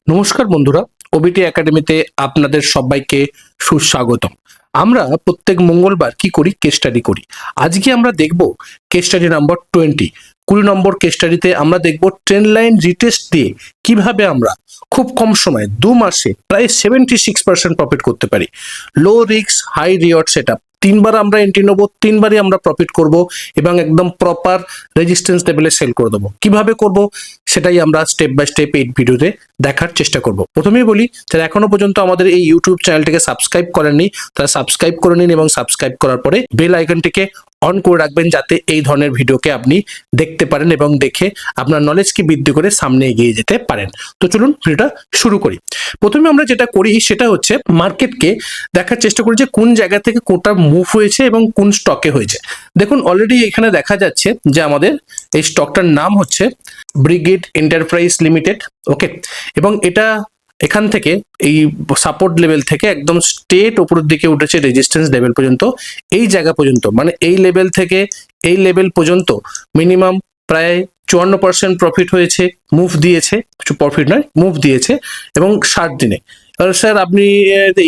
নমস্কার বন্ধুরা, ওবিটি একাডেমিতে আপনাদের সবাইকে সুস্বাগতম। আমরা প্রত্যেক মঙ্গলবার কি করি? কেস স্টাডি করি। আজকে আমরা দেখব কেস স্টাডি নাম্বার 20 নম্বর কেস স্টাডিতে আমরা দেখব ট্রেন লাইন রিটেস্ট দিয়ে কিভাবে আমরা খুব কম সময়ে 2 মাসে প্রায় 76% প্রফিট করতে পারি। Low risk high reward set up, তিনবার আমরা এন্ট্রি নেবো, তিনবারই আমরা প্রফিট করব এবং একদম প্রপার রেজিস্ট্যান্স লেভেলে সেল করে দেবো। কিভাবে করব সেটাই আমরা স্টেপ বাই স্টেপ এই ভিডিওতে দেখার চেষ্টা করব। প্রথমেই বলি, যারা এখনো পর্যন্ত আমাদের এই ইউটিউব চ্যানেলটিকে সাবস্ক্রাইব করেননি তারা সাবস্ক্রাইব করে নিন এবং সাবস্ক্রাইব করার পরে বেল আইকনটিকে অন করে রাখবেন, যাতে এই ধরনের ভিডিওকে আপনি দেখতে পারেন এবং দেখে আপনার নলেজকে বৃদ্ধি করে সামনে এগিয়ে যেতে পারেন। তো চলুন ভিডিওটা শুরু করি। প্রথমে আমরা যেটা করি সেটা হচ্ছে মার্কেটকে দেখার চেষ্টা করি যে কোন জায়গা থেকে কোনটা মুভ হয়েছে এবং কোন স্টকে হয়েছে। দেখুন অলরেডি এখানে দেখা যাচ্ছে যে আমাদের এই স্টকটার নাম হচ্ছে ব্রিগেড এন্টারপ্রাইজ লিমিটেড। ওকে, এবং এটা এখান থেকে এই সাপোর্ট লেভেল থেকে একদম স্ট্রেট উপরের দিকে উঠেছে রেজিস্ট্যান্স লেভেল পর্যন্ত। এই জায়গা পর্যন্ত মানে এই লেভেল থেকে এই লেভেল পর্যন্ত মিনিমাম প্রায় 54% প্রফিট হয়েছে, মুভ দিয়েছে, কিছু প্রফিট নয় মুভ দিয়েছে এবং 60 দিনে। স্যার আপনি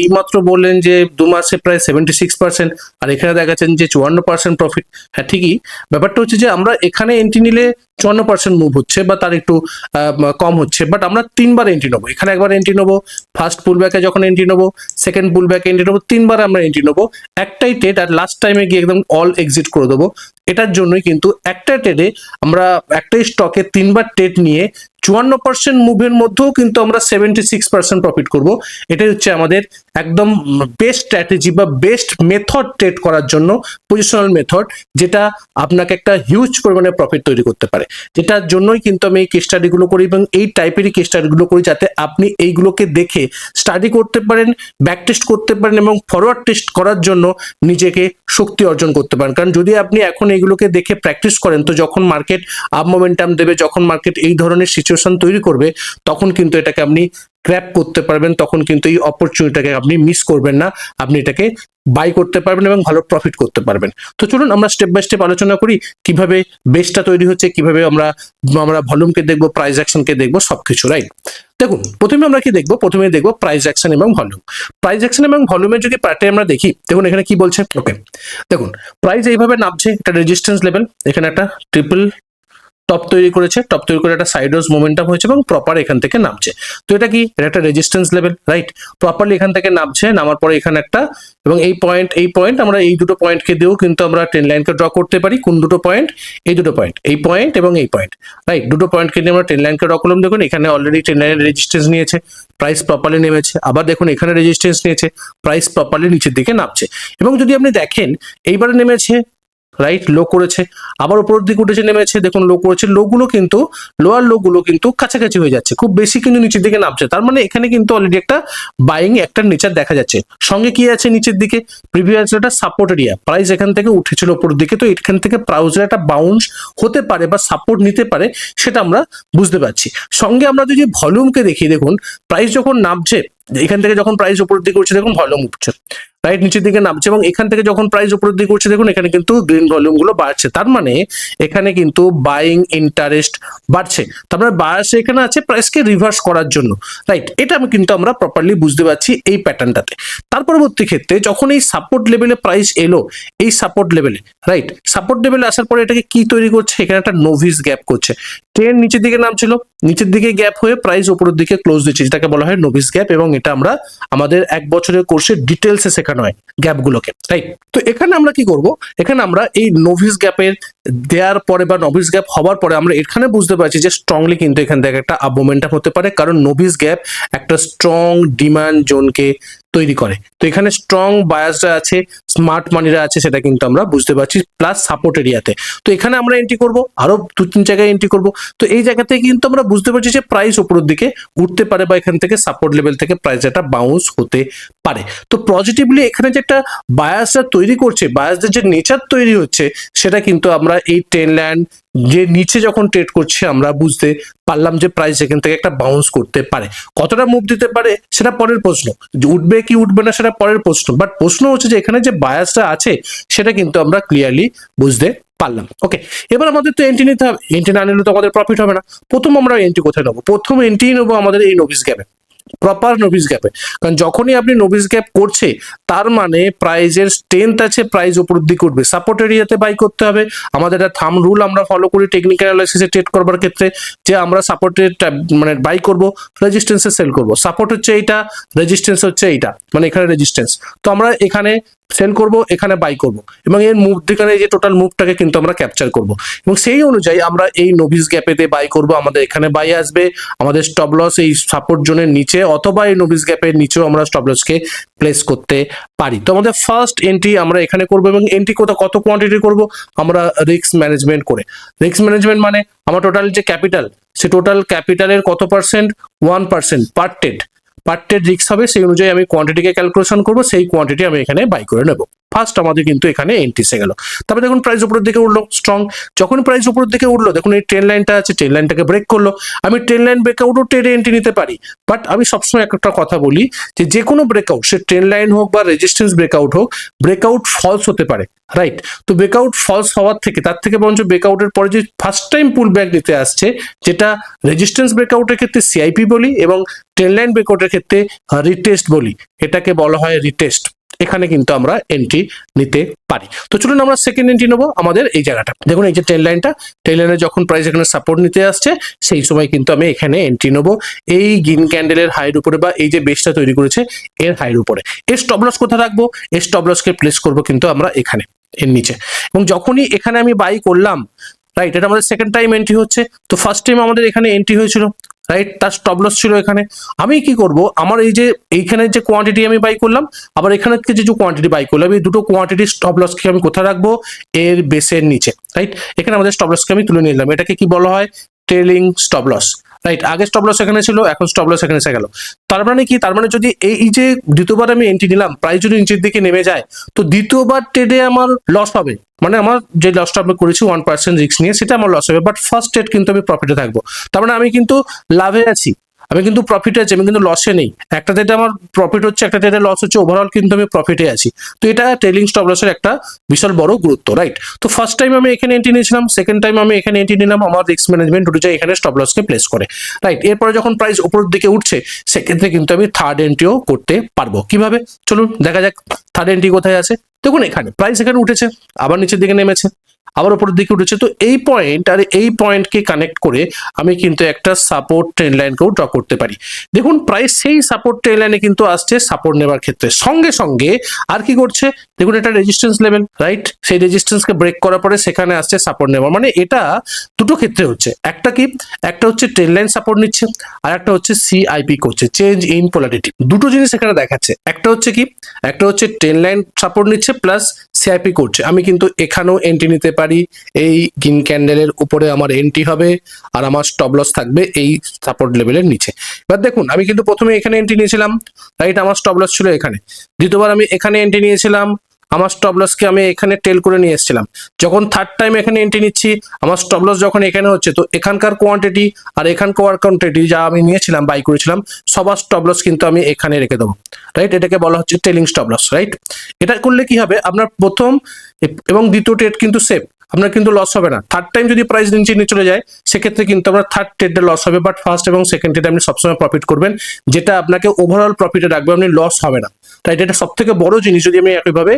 এইমাত্র বললেন যে 2 মাসে প্রায় 76% আর এখানে দেখাচ্ছেন যে 54% প্রফিট। হ্যাঁ ঠিকই, ব্যাপারটা হচ্ছে যে আমরা এখানে এন্ট্রি নিলে 54% মুভ হচ্ছে বা তার একটু কম হচ্ছে, বাট আমরা তিনবার এন্ট্রি নেবো। এখানে একবার এন্ট্রি নেবো, ফার্স্ট পুল ব্যাকে যখন এন্ট্রি নেবো, সেকেন্ড পুল ব্যাকে এন্ট্রি নেবো, তিনবার আমরা এন্ট্রি নেবো। একটাই ট্রেড আর লাস্ট টাইমে গিয়ে একদম অল এক্সিট করে দেবো। এটার জন্যই কিন্তু একটা ট্রেডে আমরা একটাই স্টকে তিনবার ট্রেড নিয়ে 54% মুভের মধ্যেও কিন্তু আমরা 76% প্রফিট করব। এটাই হচ্ছে আমাদের একদম বেস্ট স্ট্র্যাটেজি বা বেস্ট মেথড ট্রেড করার জন্য, পজিশনাল মেথড, যেটা আপনাকে একটা হিউজ পরিমাণে প্রফিট তৈরি করতে পারে। যেটার জন্যই কিন্তু আমি এই কেস স্টাডিগুলো করি এবং এই টাইপেরই কেস স্টাডিগুলো করি, যাতে আপনি এইগুলোকে দেখে স্টাডি করতে পারেন, ব্যাক টেস্ট করতে পারেন এবং ফরওয়ার্ড টেস্ট করার জন্য নিজেকে শক্তি অর্জন করতে পারেন। কারণ যদি আপনি এখন এইগুলোকে দেখে প্র্যাকটিস করেন, তো যখন মার্কেট আপ মোমেন্টাম দেবে, যখন মার্কেট এই ধরনের সিচুয়েশন তৈরি করবে, তখন কিন্তু এটাকে আপনি গ্র্যাব করতে পারবেন, তখন কিন্তু এই অপরচুনিটিটাকে আপনি মিস করবেন না, আপনি এটাকে বাই করতে পারবেন এবং ভালো প্রফিট করতে পারবেন। তো চলুন আমরা স্টেপ বাই স্টেপ আলোচনা করি কিভাবে বেসটা তৈরি হচ্ছে, কিভাবে আমরা আমরা ভলিউমকে দেখবো, প্রাইস অ্যাকশনকে দেখবো, সবকিছু। রাইট, দেখুন প্রথমে আমরা কি দেখবো? প্রথমে দেখবো প্রাইস অ্যাকশন এবং ভলিউম। প্রাইস অ্যাকশন এবং ভলিউমের যদি পার্টে আমরা দেখি, দেখুন এখানে কি বলছে। ওকে, দেখুন প্রাইস এইভাবে নামছে, একটা রেজিস্ট্যান্স লেভেল, এখানে একটা ট্রিপল টপ তৈরি করেছে, টপ তৈরি করে একটা সাইডওয়েজ মোমেন্টাম হয়েছে এবং প্রপার এখান থেকে নামছে। তো এটা কি? এটা একটা রেজিস্ট্যান্স লেভেল। রাইট, প্রপারলি এখান থেকে নামছে, নামার পরে এখানে একটা, এবং এই পয়েন্ট আমরা এই দুটো পয়েন্টকে দিয়েও কিন্তু আমরা ট্রেন লাইনকে ড্র করতে পারি। কোন দুটো পয়েন্ট? এই দুটো পয়েন্ট, এই পয়েন্ট এবং এই পয়েন্ট। রাইট, দুটো পয়েন্টকে দিয়ে আমরা ট্রেন লাইনকে ড্র করলাম। দেখুন এখানে অলরেডি ট্রেন লাইনের রেজিস্ট্যান্স নিয়েছে, প্রাইস প্রপারলি নেমেছে। আবার দেখুন এখানে রেজিস্ট্যান্স নিয়েছে, প্রাইস প্রপারলি নিচের দিকে নামছে। এবং যদি আপনি দেখেন এইবারে নেমেছে, রাইট, লো করেছে, আবার উপরের দিকে উঠেছে, নেমেছে, দেখুন লো করেছে। লোগুলো কিন্তু লোয়ার লোগুলো কিন্তু কাছাকাছি হয়ে যাচ্ছে, খুব বেশি কিন্তু নিচের দিকে নামছে। তার মানে এখানে কিন্তু অলরেডি একটা বাইং একটা নেচার দেখা যাচ্ছে। সঙ্গে কি আছে নিচের দিকে? প্রিভিয়াস একটা সাপোর্ট এরিয়া, প্রাইস এখান থেকে উঠেছিল উপরের দিকে, তো এখান থেকে প্রাইসের একটা বাউন্স হতে পারে বা সাপোর্ট নিতে পারে, সেটা আমরা বুঝতে পারছি। সঙ্গে আমরা যদি ভলিউমকে দেখি, দেখুন প্রাইস যখন নামছে, এখান থেকে যখন প্রাইস উপরের দিকে উঠছে, দেখুন ভলিউম উঠছে, রাইট, নিচের দিকে নামছে, এবং এখান থেকে যখন প্রাইস উপরের দিকে উঠছে, দেখুন এখানে কিন্তু গ্রিন ভলিউম গুলো বাড়ছে। তার মানে এখানে কিন্তু বাইং ইন্টারেস্ট বাড়ছে। তার মানে বায়ার্স এখানে আছে প্রাইসকে রিভার্স করার জন্য। রাইট, এটা আমি কিন্তু আমরা প্রপারলি বুঝতে পারছি এই প্যাটার্নটাতে। তার পরবর্তী ক্ষেত্রে যখন এই সাপোর্ট লেভেলে প্রাইস এলো, এই সাপোর্ট লেভেলে, রাইট, সাপোর্ট লেভেলে আসার পরে এটাকে কি তৈরি করছে? এখানে একটা নোভিস গ্যাপ করছে। ট্রেন নিচের দিকে নামছিল, নিচের দিকে গ্যাপ হয়ে প্রাইস উপরের দিকে ক্লোজ দিচ্ছে, যেটাকে বলা হয় নোভিস গ্যাপ, এবং এটা আমরা আমাদের 1 বছরের কোর্সে ডিটেলসে শেখানো হয় গ্যাপগুলোকে। রাইট, তো এখানে আমরা কি করব? এখানে আমরা এই নোভিস গ্যাপের দেওয়ার পরে বা নোভিস গ্যাপ হওয়ার পরে আমরা এখানে বুঝতে পারছি যে স্ট্রংলি কিন্তু এখান থেকে একটা আপ মোমেন্টাম হতে পারে, কারণ নোভিস গ্যাপ একটা স্ট্রং ডিমান্ড জোনকে তৈরি করে। তো এখানে স্ট্রং বায়াসরা আছে, স্মার্ট মানিরা আছে, সেটা কিন্তু আমরা বুঝতে পারছি, প্লাস সাপোর্ট এরিয়াতে। তো এখানে আমরা এন্ট্রি করব, আরো 2-3 জায়গায় এন্ট্রি করব। তো এই জায়গা থেকে কিন্তু আমরা বুঝতে পারছি যে প্রাইস উপরের দিকে উঠতে পারে বা এখান থেকে সাপোর্ট লেভেল থেকে প্রাইস একটা বাউন্স হতে পারে। তো পজিটিভলি এখানে যে একটা বায়াসরা তৈরি করছে, বায়াসদের যে নেচার তৈরি হচ্ছে, সেটা কিন্তু আমরা এই ট্রেন লাইন যে নিচে যখন ট্রেড করছে আমরা বুঝতে পারলাম যে প্রাইস এখান থেকে একটা বাউন্স করতে পারে। কতটা মুভ দিতে পারে সেটা পরের প্রশ্ন, যে উঠবে কি উঠবে না সেটা পরের প্রশ্ন, বাট প্রশ্ন হচ্ছে যে এখানে যে বায়াসটা আছে সেটা কিন্তু আমরা ক্লিয়ারলি বুঝতে পারলাম। ওকে, এবার আমাদের তো এন্ট্রি নিতে হবে, এন্ট্রি না নিলে তো আমাদের প্রফিট হবে না। প্রথম আমরা এন্ট্রি কোথায় নেবো? প্রথম এন্ট্রি নেবো আমাদের এই নভিস গ্যাপে, প্রপার নভিস গ্যাপে। কারণ যখনই আপনি নভিস গ্যাপ করছে তার মানে প্রাইজের স্ট্রেংথ আছে, প্রাইস উপরের দিকে উঠবে। সাপোর্ট এরিয়াতে বাই করতে হবে। আমাদের একটা থাম রুল আমরা ফলো করি টেকনিক্যাল অ্যানালাইসিসে ট্রেড করবার ক্ষেত্রে, যে আমরা সাপোর্টের মানে বাই করব, রেজিস্ট্যান্সে সেল করব। সাপোর্ট হচ্ছে এইটা, রেজিস্ট্যান্স হচ্ছে এইটা, মানে এখানে রেজিস্ট্যান্স, তো আমরা এখানে সেল করব, এখানে বাই করব, এবং এর মুভ এখানে যে টোটাল মুভটাকে কিন্তু আমরা ক্যাপচার করব, এবং সেই অনুযায়ী আমরা এই নভিস গ্যাপেতে বাই করব। আমাদের এখানে বাই আসবে, আমাদের স্টপ লস এই সাপোর্ট জোনের নিচে অথবা এই নভিস গ্যাপের নিচেও আমরা স্টপ লসকে প্লেস করতে পারি। তো আমাদের ফার্স্ট এন্ট্রি আমরা এখানে করব, এবং এন্ট্রি কত কোয়ান্টিটি করব আমরা রিস্ক ম্যানেজমেন্ট করে। রিস্ক ম্যানেজমেন্ট মানে আমার টোটাল যে ক্যাপিটাল, সে টোটাল ক্যাপিটালের কত পার্সেন্ট? 1% পার ট্রেড রিস্ক হবে, সেই অনুযায়ী আমি কোয়ান্টিটিকে ক্যালকুলেশন করবো, সেই কোয়ান্টিটি আমি এখানে বাই করে নেব। ফার্স্ট আমাদের কিন্তু এখানে এন্ট্রি এসে গেল। তারপরে দেখুন প্রাইস উপরের দিকে উঠলো স্ট্রং। যখন প্রাইস উপরের দিকে উঠলো, দেখুন এই ট্রেন লাইনটা আছে, ট্রেন লাইনটাকে ব্রেক করলো। আমি ট্রেন লাইন ব্রেকআউটও ট্রেডে এন্ট্রি নিতে পারি, বাট আমি সবসময় একটা কথা বলি যে কোনো ব্রেকআউট, সে ট্রেন লাইন হোক বা রেজিস্ট্যান্স ব্রেকআউট হোক, ব্রেকআউট ফলস হতে পারে, রাইট? তো ব্রেকআউট ফলস হওয়ার থেকে, তার থেকে বরঞ্চ ব্রেকআউটের পরে যে ফার্স্ট টাইম পুল ব্যাক নিতে আসছে, যেটা রেজিস্ট্যান্স ব্রেকআউটের ক্ষেত্রে সিআইপি বলি এবং ট্রেন লাইন ব্রেকআউটের ক্ষেত্রে রিটেস্ট বলি, এটাকে বলা হয় রিটেস্ট। এখানে কিন্তু আমরা এন্ট্রি নিতে পারি। তো চলুন আমরা সেকেন্ড এন্ট্রি নেবো আমাদের এই জায়গাটা। দেখুন এই যে ট্রেন লাইনটা, ট্রেন লাইনে যখন প্রাইস এখানে সাপোর্ট নিতে আসছে, সেই সময় কিন্তু আমি এখানে এন্ট্রি নেবো এই গ্রিন ক্যান্ডেলের হাইয়ের উপরে, বা এই যে বেসটা তৈরি করেছে এর হাইয়ের উপরে। এর স্টপ লস কোথায় রাখবো? এর স্টপ লসকে প্লেস করবো কিন্তু আমরা এখানে, এর নিচে। এবং যখনই এখানে আমি বাই করলাম, রাইট, এটা আমাদের সেকেন্ড টাইম এন্ট্রি হচ্ছে। তো ফার্স্ট টাইম আমাদের এখানে এন্ট্রি হয়েছিল, রাইট, তার স্টপ লস ছিল এখানে। আমি কি করব, আমার এই যে এইখানে যে কোয়ান্টিটি আমি বাই করলাম, আবার এখানে যে কোয়ান্টিটি বাই করলাম, এই দুটো কোয়ান্টিটি স্টপ লসকে আমি কোথায় রাখবো? এর বেসের নিচে, রাইট। এখানে আমাদের স্টপ লসকে আমি তুলে নিলাম, এটাকে কি বলা হয়? Trailing stop loss, right. আগে স্টপ লস এখানে ছিল, এখন স্টপ লস এখানে এসে গেল। তার মানে কি? তার মানে যদি এই যে দ্বিতীয়বার আমি এন্ট্রি নিলাম, প্রাইস যদি নিচের দিকে নেমে যায়, তো দ্বিতীয়বার ট্রেডে আমার লস হবে। মানে আমার যে লসটা আমি করেছি 1% রিস্ক নিয়ে, সেটা আমার লস হবে, বাট ফার্স্ট ট্রেড কিন্তু আমি প্রফিটে থাকবো। তার মানে আমি কিন্তু লাভে আছি, আমি কিন্তু প্রফিটে আছি, আমি কিন্তু লসে নেই। একটা ট্রেডে আমার প্রফিট হচ্ছে, একটা ট্রেডে লস হচ্ছে, ওভারঅল কিন্তু আমি প্রফিটে আছি। তো এটা ট্রেলিং স্টপ লসের একটা বিশাল বড় গুরুত্ব, রাইট। তো ফার্স্ট টাইম আমি এখানে এন্ট্রি নিয়েছিলাম, সেকেন্ড টাইম আমি এখানে এন্ট্রি নিলাম, আমার রিস্ক ম্যানেজমেন্ট অনুযায়ী এখানে স্টপ লসকে প্লেস করে, রাইট। এরপরে যখন প্রাইস উপরের দিকে উঠছে, সেক্ষেত্রে কিন্তু আমি থার্ড এন্ট্রিও করতে পারবো। কিভাবে? চলুন দেখা যাক থার্ড এন্ট্রি কোথায় আছে। দেখুন এখানে প্রাইস এখানে উঠেছে, আবার নিচের দিকে নেমেছে, আবার উপরের দিকে উঠেছে। তো এই পয়েন্ট আর এই পয়েন্টকে কানেক্ট করে আমি কিন্তু একটা সাপোর্ট ট্রেন লাইনকেও ড্র করতে পারি। দেখুন প্রাইস সেই সাপোর্ট ট্রেন লাইনে কিন্তু আসছে সাপোর্ট নেবার ক্ষেত্রে, সঙ্গে সঙ্গে আর কি করছে? দেখুন এটা রেজিস্ট্যান্স লেভেল, রাইট। সেই রেজিস্ট্যান্সকে ব্রেক করার পরে সেখানে আসছে সাপোর্ট নেবার। মানে এটা দুটো ক্ষেত্রে হচ্ছে, একটা কি, একটা হচ্ছে ট্রেন লাইন সাপোর্ট নিচ্ছে, আর একটা হচ্ছে সিআইপি করছে, চেঞ্জ ইন পোলারিটি। দুটো জিনিস এখানে দেখাচ্ছে, একটা হচ্ছে কি, একটা হচ্ছে ট্রেন লাইন সাপোর্ট নিচ্ছে প্লাস সিআইপি করছে। আমি কিন্তু এখানেও এন্ট্রি নিতে পারি, এই গ্রিন ক্যান্ডেলের উপরে আমার এন্ট্রি হবে, আর আমার স্টপ লস থাকবে এই সাপোর্ট লেভেলের নিচে। এবার দেখুন আমি কিন্তু প্রথমে এখানে এন্ট্রি নিয়েছিলাম, রাইট, আমার স্টপ লস ছিল এখানে। দ্বিতীয়বার আমি এখানে এন্ট্রি নিয়েছিলাম, আমার স্টপ লসকে আমি এখানে টেল করে নিয়ে এসেছিলাম। যখন থার্ড টাইম এখানে এন্ট্রি নিচ্ছি, আমার স্টপ লস যখন এখানে হচ্ছে, তো এখানকার কোয়ান্টিটি আর এখানকার কোয়ান্টিটি যা আমি নিয়েছিলাম, বাই করেছিলাম, সবার স্টপ লস কিন্তু আমি এখানে রেখে দেবো, রাইট। এটাকে বলা হচ্ছে ট্রেলিং স্টপ লস, রাইট। এটা করলে কি হবে, আপনার প্রথম এবং দ্বিতীয় ট্রেড কিন্তু সেম, আপনার কিন্তু লস হবে না। থার্ড টাইম যদি প্রাইস নিচে নিয়ে চলে যায়, সেক্ষেত্রে কিন্তু আপনার থার্ড ট্রেডে লস হবে, বাট ফার্স্ট এবং সেকেন্ড ট্রেডে আপনি সবসময় প্রফিট করবেন, যেটা আপনাকে ওভারঅল প্রফিটে রাখবে, আপনি লস হবে না, রাইট। এটা সব থেকে বড় জিনিস। যদি আমি একইভাবে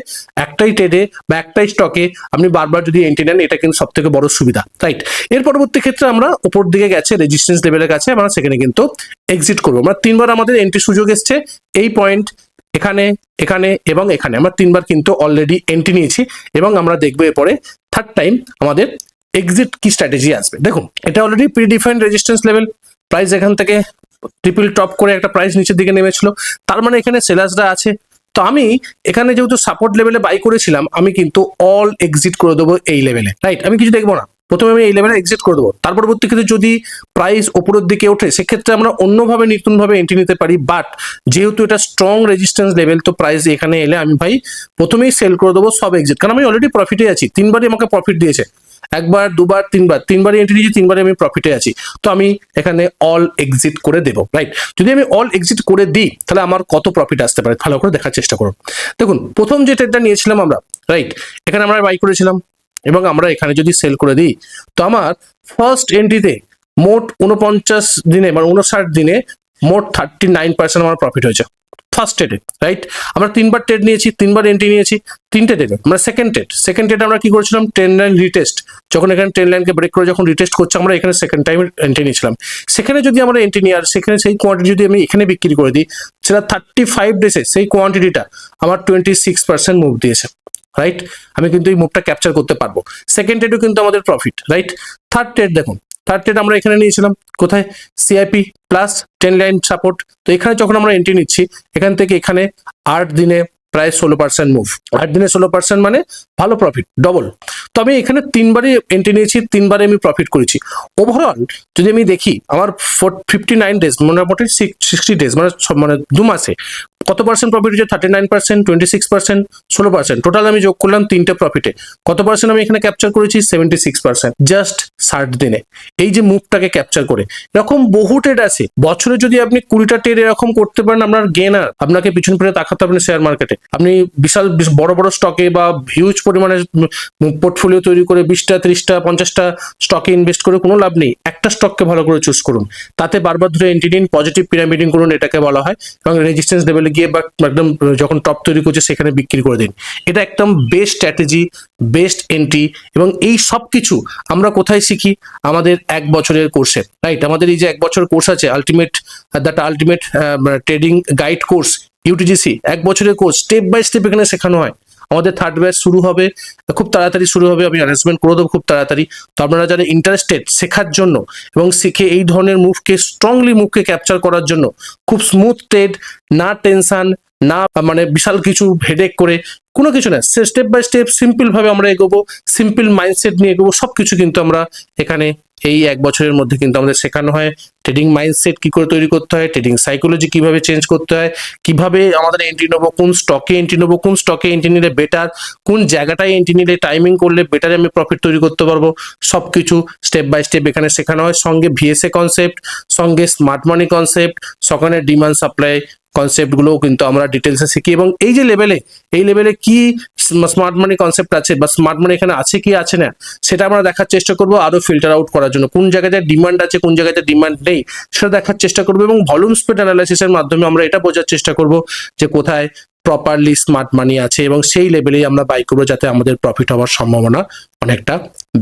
একটাই ট্রেডে বা একটাই স্টকে আপনি বারবার যদি এন্ট্রি নেন, এটা কিন্তু সব থেকে বড় সুবিধা, রাইট। এর পরবর্তী ক্ষেত্রে আমরা উপর দিকে গেছে রেজিস্ট্যান্স লেভেলের কাছে, আমরা সেখানে কিন্তু এক্সিট করবো। আমরা তিনবার আমাদের এন্ট্রি সুযোগ এসছে, এই পয়েন্ট, এখানে, এখানে এবং এখানে, আমরা তিনবার কিন্তু অলরেডি এন্ট্রি নিয়েছি, এবং আমরা দেখবো এরপরে থার্ড টাইম আমাদের এক্সিট কি স্ট্র্যাটেজি আসবে। দেখুন এটা already predefined resistance level, price এখান থেকে ট্রিপল টপ করে একটা প্রাইস নিচের দিকে নেমেছিল, তার মানে এখানে সেলার্সরা আছে। তো আমি এখানে যেহেতু সাপোর্ট লেভেলে বাই করেছিলাম, আমি কিন্তু অল এক্সিট করে দেবো এই লেভেলে, রাইট। আমি কিছু দেখবো না, প্রথমে আমি এই লেভেলে এক্সিট করে দেবো। তার পরবর্তী ক্ষেত্রে যদি প্রাইস উপরের দিকে ওঠে, সেক্ষেত্রে আমরা অন্যভাবে নতুনভাবে এন্ট্রি নিতে পারি, বাট যেহেতু এটা স্ট্রং রেজিস্ট্যান্স লেভেল, তো প্রাইস এখানে এলে আমি ভাই প্রথমেই সেল করে দেবো সব এক্সিট, কারণ আমি অলরেডি প্রফিটে আছি, তিনবারই আমাকে প্রফিট দিয়েছে, একবার, দুবার, তিনবারই এন্ট্রি নিয়েছি, তিনবারই আমি প্রফিটে আছি। তো আমি এখানে অল এক্সিট করে দেবো, রাইট। যদি আমি অল এক্সিট করে দিই, তাহলে আমার কত প্রফিট আসতে পারে ভালো করে দেখার চেষ্টা করুন। দেখুন প্রথম যে ট্রেডটা নিয়েছিলাম আমরা, রাইট, এখানে আমরা বাই করেছিলাম, এবং আমরা এখানে যদি সেল করে দিই, তো আমার ফার্স্ট এন্ট্রিতে মোট 49 দিনে মানে 59 দিনে মোট 39% আমার প্রফিট হয়েছে ফার্স্ট ট্রেডে, রাইট? আমরা 3বার ট্রেড নিয়েছি, 3বার এন্ট্রি নিয়েছি, 3টে ট্রেডে আমরা সেকেন্ড ট্রেড আমরা কি করেছিলাম, ট্রেন্ড লাইন রিটেস্ট, যখন এখানে ট্রেন্ড লাইনকে ব্রেক করে যখন রিটেস্ট করছে আমরা এখানে সেকেন্ড টাইম এন্ট্রি নিয়েছিলাম। সেখানে যদি আমরা এন্ট্রি নিই আর সেখানে সেই কোয়ান্টিটি যদি আমি এখানে বিক্রি করে দিই, সেটা 35 ডেসে সেই কোয়ান্টিটিটা আমার 26% মুভ দিয়েছে, রাইট? আমি কিন্তু এই মুভটা ক্যাপচার করতে পারবো। সেকেন্ড ট্রেডও কিন্তু আমাদের প্রফিট, রাইট? থার্ড ট্রেড দেখুন, থার্ড ট্রেড আমরা এখানে নিয়েছিলাম কোথায়, সিআইপি প্লাস 10 লাইন সাপোর্ট। তো এখানে যখন আমরা এন্ট্রি নিচ্ছি, এখান থেকে এখানে 8 দিনে প্রায় 16% মুভ, 8 দিনে 16% মানে ভালো প্রফিট, ডবল। তো আমি এখানে 3বারই এন্ট্রি নিয়েছি, 3বারে আমি প্রফিট করেছি। ওভারঅল যদি আমি দেখি আমার 59 ডেজ মোটামুটি 60 ডেজ মানে 2 মাসে কত পার্সেন্ট প্রফিট হচ্ছে, 39%, 26%, 16%, টোটাল আমি যোগ করলাম 3টে প্রফিটে কত পার্সেন্ট আমি এখানে ক্যাপচার করেছি, 76%, জাস্ট 60 দিনে। এই যে মুভটাকে ক্যাপচার করে, এরকম বহু ট্রেড আছে। বছরে যদি আপনি 20টা ট্রেড এরকম করতে পারেন, আপনার গেনার, আপনাকে পিছন ফিরে তাকাতে হবে না শেয়ার মার্কেটে। আপনি বিশাল বড় বড় স্টকে বা হিউজ পরিমাণে পোর্টফোলিও তৈরি করে 20টা 30টা 50টা স্টকে ইনভেস্ট করে কোনো লাভ নেই। একটা স্টককে ভালো করে চুজ করুন, তাতে বারবার ধরে এন্ট্রি নিন, পজিটিভ পিরামিডিং করুন, এটাকে বলা হয়, এবং রেজিস্ট্যান্স লেভেলে গিয়ে বা একদম যখন টপ তৈরি করছে সেখানে বিক্রি করে দিন। এটা একদম বেস্ট স্ট্র্যাটেজি, বেস্ট এন্ট্রি। এবং এই সব কিছু আমরা কোথায় শিখি, আমাদের 1 বছরের কোর্সে, রাইট? আমাদের এই যে 1 বছর কোর্স আছে, আলটিমেট ট্রেডিং গাইড কোর্স ইউটিজিসি, 1 বছরের কোর্স, স্টেপ বাই স্টেপ এখানে শেখানো হয়। আমাদের থার্ড ব্যাচ শুরু হবে, খুব তাড়াতাড়ি শুরু হবে, আমি অ্যারেঞ্জমেন্ট করে দেবো খুব তাড়াতাড়ি। তো আপনারা যারা ইন্টারেস্টেড শেখার জন্য এবং শিখে এই ধরনের মুভকে স্ট্রংলি মুভকে ক্যাপচার করার জন্য, খুব স্মুথ ট্রেড, না টেনশন, না মানে বিশাল কিছু হেডেক করে, কোনো কিছু না, স্টেপ বাই স্টেপ সিম্পল ভাবে আমরা এগোবো, সিম্পল মাইন্ডসেট নিয়ে এগোবো, সবকিছু কিন্তু আমরা এখানে এই 1 বছরের মধ্যে কিন্তু আমাদের শেখানো হয়। ট্রেডিং মাইন্ডসেট কি করে তৈরি করতে হয়, ট্রেডিং সাইকোলজি কিভাবে চেঞ্জ করতে হয়, কিভাবে আমাদের এন্ট্রি নেবো, কোন স্টকে এন্ট্রি নেবো, কোন স্টকে এন্ট্রি নিলে বেটার, কোন জায়গাটায় এন্ট্রি নিলে টাইমিং করলে বেটারে আমি প্রফিট তৈরি করতে পারবো, সবকিছু স্টেপ বাই স্টেপ এখানে শেখানো হয়। সঙ্গে ভিএসএ কনসেপ্ট, সঙ্গে স্মার্ট মানি কনসেপ্ট, সঙ্গে ডিমান্ড সাপ্লাই কনসেপ্ট গুলোও কিন্তু আমরা ডিটেলসে শিখি। এবং এই যে এই লেভেলে কি স্মার্ট মানি কনসেপ্ট আছে বা স্মার্ট মানি এখানে আছে কি আছে না, সেটা আমরা দেখার চেষ্টা করবো, আরো ফিল্টার আউট করার জন্য কোন জায়গাতে ডিমান্ড আছে কোন জায়গাতে ডিমান্ড নেই সেটা দেখার চেষ্টা করবো। এবং ভলিউম স্প্রেড অ্যানালাইসিসের মাধ্যমে আমরা এটা বোঝার চেষ্টা করবো যে কোথায় প্রপারলি স্মার্ট মানি আছে, এবং সেই লেভেলেই আমরা বাই করবো যাতে আমাদের প্রফিট হওয়ার সম্ভাবনা অনেকটা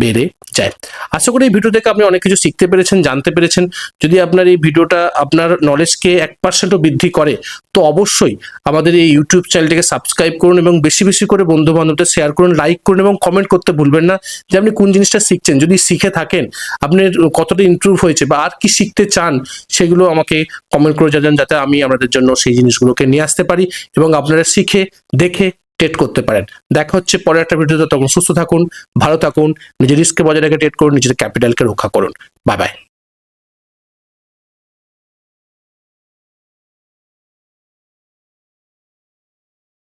বেড়ে যায়। আশা করি এই ভিডিও থেকে আপনি অনেক কিছু শিখতে পেরেছেন, জানতে পেরেছেন। যদি আপনার এই ভিডিওটা আপনার নলেজকে 1%ও বৃদ্ধি করে, তো অবশ্যই আমাদের এই ইউটিউব চ্যানেলটিকে সাবস্ক্রাইব করুন এবং বেশি বেশি করে বন্ধু বান্ধবদের শেয়ার করুন, লাইক করুন এবং কমেন্ট করতে ভুলবেন না যে আপনি কোন জিনিসটা শিখছেন, যদি শিখে থাকেন আপনার কতটা ইমপ্রুভ হয়েছে বা আর কি শিখতে চান, সেগুলো আমাকে কমেন্ট করে জানান, যাতে আমি আপনাদের জন্য সেই জিনিসগুলোকে নিয়ে আসতে পারি এবং আপনারা শিখে দেখে ট্রেড করতে পারেন। দেখা হচ্ছে পরের একটা ভিডিওতে, তখন সুস্থ থাকুন, ভালো থাকুন, নিজের রিস্ককে বজায় রেখে ট্রেড করুন, নিজের ক্যাপিটালকে রক্ষা করুন। Bye bye.